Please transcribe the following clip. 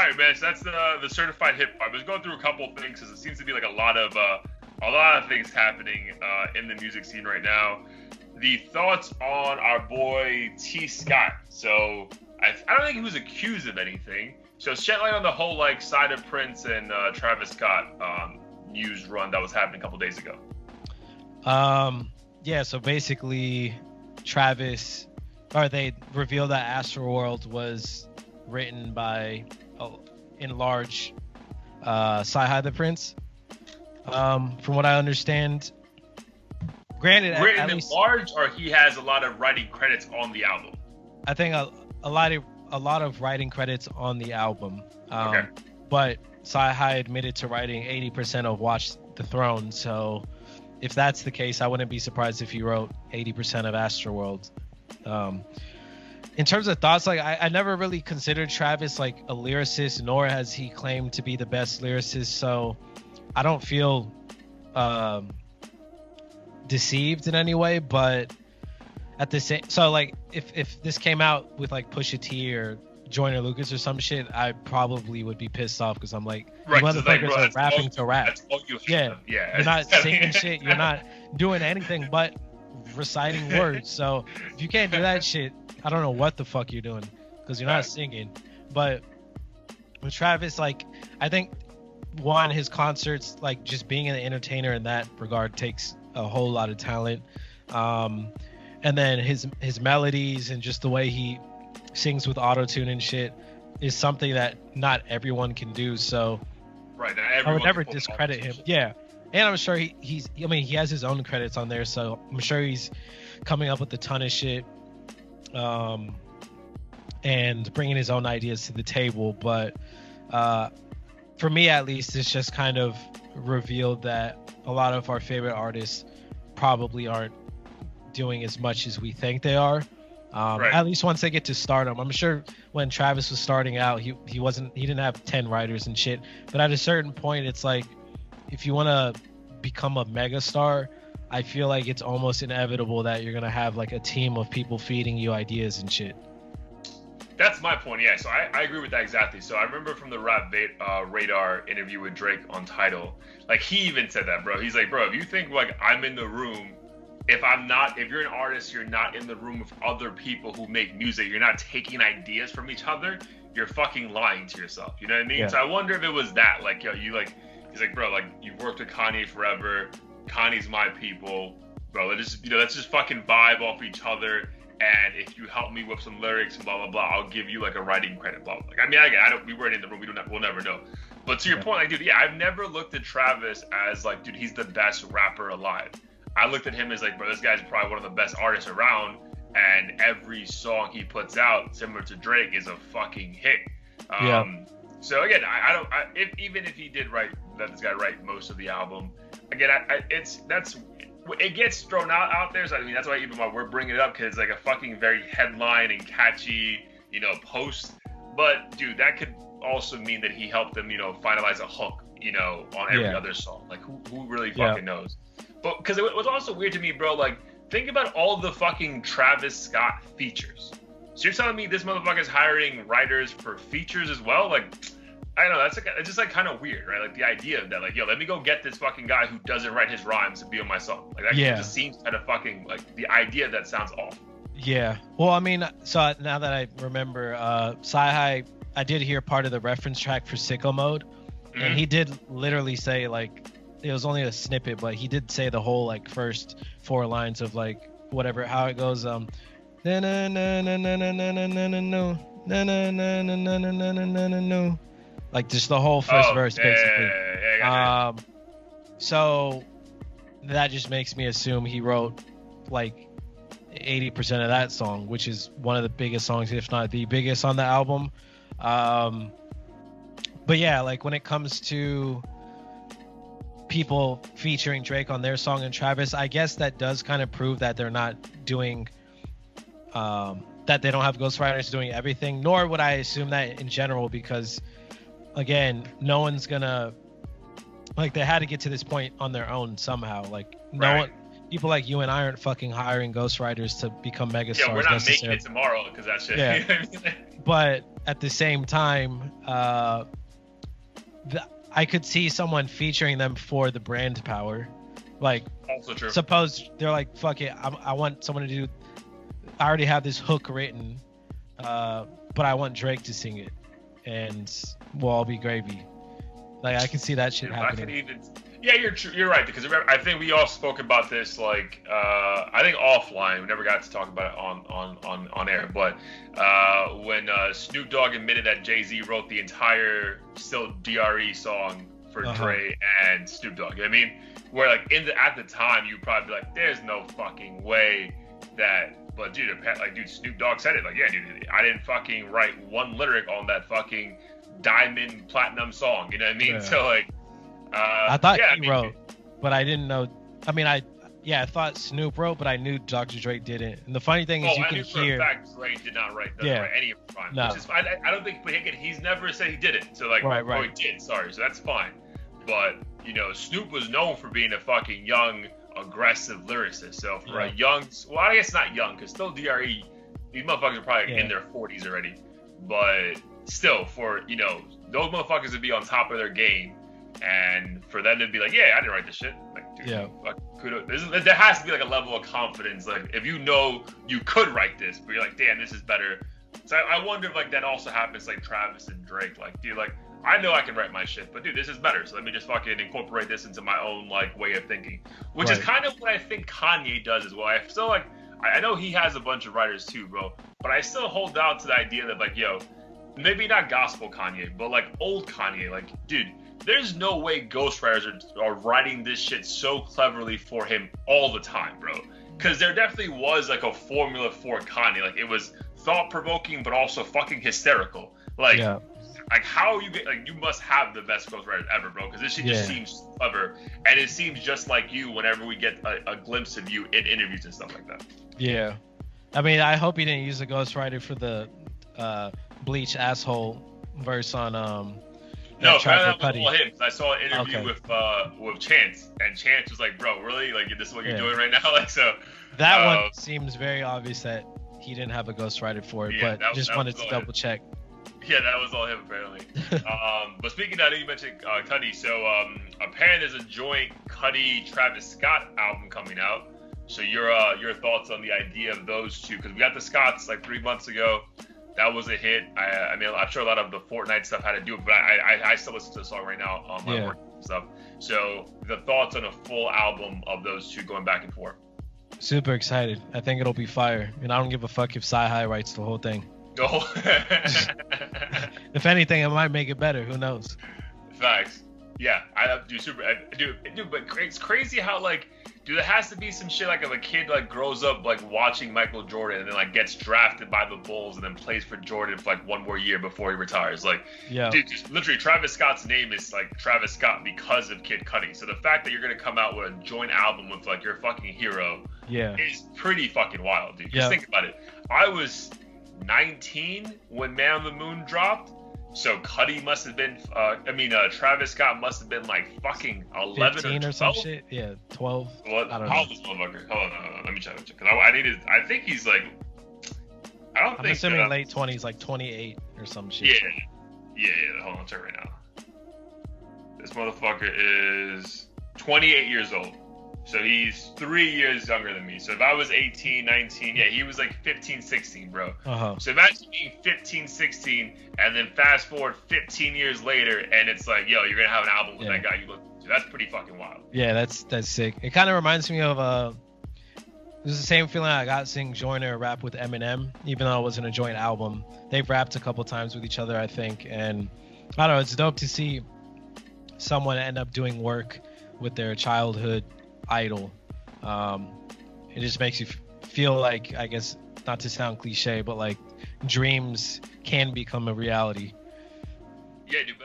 right, man. So that's the certified hip hop. I was going through a couple of things because it seems to be like a lot of things happening in the music scene right now. The thoughts on our boy T. Scott. So I don't think he was accused of anything. So shed light on the whole like side of Prince and Travis Scott news run that was happening a couple days ago. Yeah. So basically, they revealed that Astroworld was written by, in large, Sci-Hi the Prince. From what I understand, granted, written at in least, large, or he has a lot of writing credits on the album. I think a lot of writing credits on the album. Okay. But Sci-Hi admitted to writing 80% of Watch the Throne. So if that's the case, I wouldn't be surprised if he wrote 80% of Astroworld. In terms of thoughts, like I never really considered Travis like a lyricist, nor has he claimed to be the best lyricist. So I don't feel deceived in any way. But at the same, so like if this came out with like Pusha T or Joyner Lucas or some shit, I probably would be pissed off because I'm like, right, motherfuckers are rapping to rap. That's all you have. Yeah. You're not singing shit. You're not doing anything but reciting words. So if you can't do that shit, I don't know what the fuck you're doing because you're not singing. But with Travis, like, I think his concerts, like just being an entertainer in that regard takes a whole lot of talent. And then his melodies and just the way he sings with auto-tune and shit is something that not everyone can do. So right, I would never discredit him. Yeah. And I'm sure he has his own credits on there, so I'm sure he's coming up with a ton of shit and bringing his own ideas to the table. But for me, at least, it's just kind of revealed that a lot of our favorite artists probably aren't doing as much as we think they are. Right. At least once they get to stardom. I'm sure when Travis was starting out, he didn't have 10 writers and shit. But at a certain point, it's like, if you want to become a megastar, I feel like it's almost inevitable that you're going to have like a team of people feeding you ideas and shit. That's my point, yeah. So I agree with that exactly. So I remember from the Rap Radar interview with Drake on Tidal, like he even said that, bro. He's like, bro, if you think like I'm in the room, if you're an artist, you're not in the room with other people who make music, you're not taking ideas from each other, you're fucking lying to yourself. You know what I mean? Yeah. So I wonder if it was that, like, yo, he's like, bro, like you've worked with Kanye forever. Kanye's my people, bro. Let's just fucking vibe off each other. And if you help me with some lyrics and blah blah blah, I'll give you like a writing credit. Blah blah. Like, I mean, we weren't in the room. We'll never know. But to your point, like, dude, yeah, I've never looked at Travis as like, dude, he's the best rapper alive. I looked at him as like, bro, this guy's probably one of the best artists around. And every song he puts out, similar to Drake, is a fucking hit. So again, even if he did let this guy write most of the album, again, it gets thrown out there. So I mean, that's why we're bringing it up, because it's like a fucking very headline and catchy, post. But dude, that could also mean that he helped them, finalize a hook, on every other song. Like who really fucking knows? But because it was also weird to me, bro. Like think about all the fucking Travis Scott features. So you're telling me this motherfucker's hiring writers for features as well? Like, I don't know. It's just like kind of weird, right? Like the idea of that, like, yo, let me go get this fucking guy who doesn't write his rhymes to be on my song. Like that just seems kind of fucking like the idea of that sounds off. Yeah. Well, I mean, so now that I remember, Sci-Hi, I did hear part of the reference track for Sicko Mode, and he did literally say like, it was only a snippet, but he did say the whole like first 4 lines of like whatever how it goes. Like just the whole first verse basically. So that just makes me assume he wrote like 80% of that song, which is one of the biggest songs, if not the biggest on the album. But yeah, like when it comes to people featuring Drake on their song and Travis, I guess that does kind of prove that they're not doing that they don't have ghostwriters doing everything, nor would I assume that in general, because again, no one's gonna, like, they had to get to this point on their own somehow. Like no one, people like you and I aren't fucking hiring ghostwriters to become megastars. Yeah, we're not making it tomorrow because that shit. Yeah. But at the same time, I could see someone featuring them for the brand power. Like, also true. Suppose they're like, fuck it, I want someone to do. I already have this hook written, but I want Drake to sing it, and we'll all be gravy. Like, I can see that shit happening. Yeah, you're right, because remember, I think we all spoke about this, like, I think offline. We never got to talk about it on air, but when Snoop Dogg admitted that Jay-Z wrote the entire still DRE song for Dre and Snoop Dogg. I mean, where like at the time you probably be like, there's no fucking way that, but dude, Snoop Dogg said it, like, yeah, dude, I didn't fucking write one lyric on that fucking diamond platinum song, you know what I mean? Yeah. So like, I thought he wrote, but I didn't know. I mean, I thought Snoop wrote, but I knew Dr. Dre didn't. And the funny thing is, you can hear. For a fact, Dre did not write any of the rhymes. No. Which is, I don't think, but again, he's never said he did it. So like, right. Oh, he did. Sorry, so that's fine. But you know, Snoop was known for being a fucking young, aggressive lyricist. So for a young, well, I guess not young, because still DRE, these motherfuckers are probably in their 40s already. But still, for those motherfuckers would be on top of their game. And for them to be like, yeah, I didn't write this shit. Like, dude, there has to be like a level of confidence. Like, if you know you could write this, but you're like, damn, this is better. So I wonder if like that also happens like Travis and Drake. Like, dude, like I know I can write my shit, but dude, this is better. So let me just fucking incorporate this into my own like way of thinking, which is kind of what I think Kanye does as well. I still like, I know he has a bunch of writers too, bro, but I still hold out to the idea that like, yo, maybe not gospel Kanye, but like old Kanye, like, dude. There's no way ghostwriters are writing this shit so cleverly for him all the time, bro. Because there definitely was like a formula for Kanye. Like, it was thought-provoking, but also fucking hysterical. Like, like how you get, like, you must have the best ghostwriters ever, bro. Because this shit just seems clever, and it seems just like you whenever we get a glimpse of you in interviews and stuff like that. Yeah, I mean, I hope he didn't use a ghostwriter for the Bleach asshole verse on No, that was all him. I saw an interview with Chance, and Chance was like, "Bro, really? Like, this is what you're doing right now?" Like, so that one seems very obvious that he didn't have a ghostwriter for it, but just wanted to double check. Yeah, that was all him apparently. But speaking of that, I know you mentioned Cudi. So apparently there's a joint Cudi Travis Scott album coming out. So your thoughts on the idea of those two? Because we got the Scotts like 3 months ago. That was a hit. I mean, I'm sure a lot of the Fortnite stuff had to do it, but I still listen to the song right now on my work and stuff. So the thoughts on a full album of those two going back and forth? Super excited. I think it'll be fire. And I don't give a fuck if Sci-Hi writes the whole thing. Oh. If anything, it might make it better. Who knows? Facts. Yeah, I do super. But it's crazy how like, dude, there has to be some shit like if a kid like grows up like watching Michael Jordan and then like gets drafted by the Bulls and then plays for Jordan for like one more year before he retires. Like, dude, just literally Travis Scott's name is like Travis Scott because of Kid Cudi. So the fact that you're gonna come out with a joint album with like your fucking hero, is pretty fucking wild, dude. Just think about it. I was 19 when Man on the Moon dropped. So Cudi must have been, Travis Scott must have been like fucking 11 15 or 12? Or some shit. Yeah, 12. What? I don't How know. old is this motherfucker? Hold on. Let me check. Cause I think he's like, I'm assuming late 20s, like 28 or some shit. Yeah. Hold on, check right now. This motherfucker is 28 years old. So he's 3 years younger than me. So if I was 18, 19, he was like 15, 16, bro. So imagine being 15, 16, and then fast forward 15 years later, and it's like, yo, you're going to have an album with that guy you look to. That's pretty fucking wild. Yeah, that's sick. It kind of reminds me of, this is the same feeling I got seeing Joyner rap with Eminem, even though it wasn't a joint album. They've rapped a couple times with each other, I think. And I don't know, it's dope to see someone end up doing work with their childhood idol. It just makes you feel like, I guess, not to sound cliche, but like dreams can become a reality. Yeah, dude,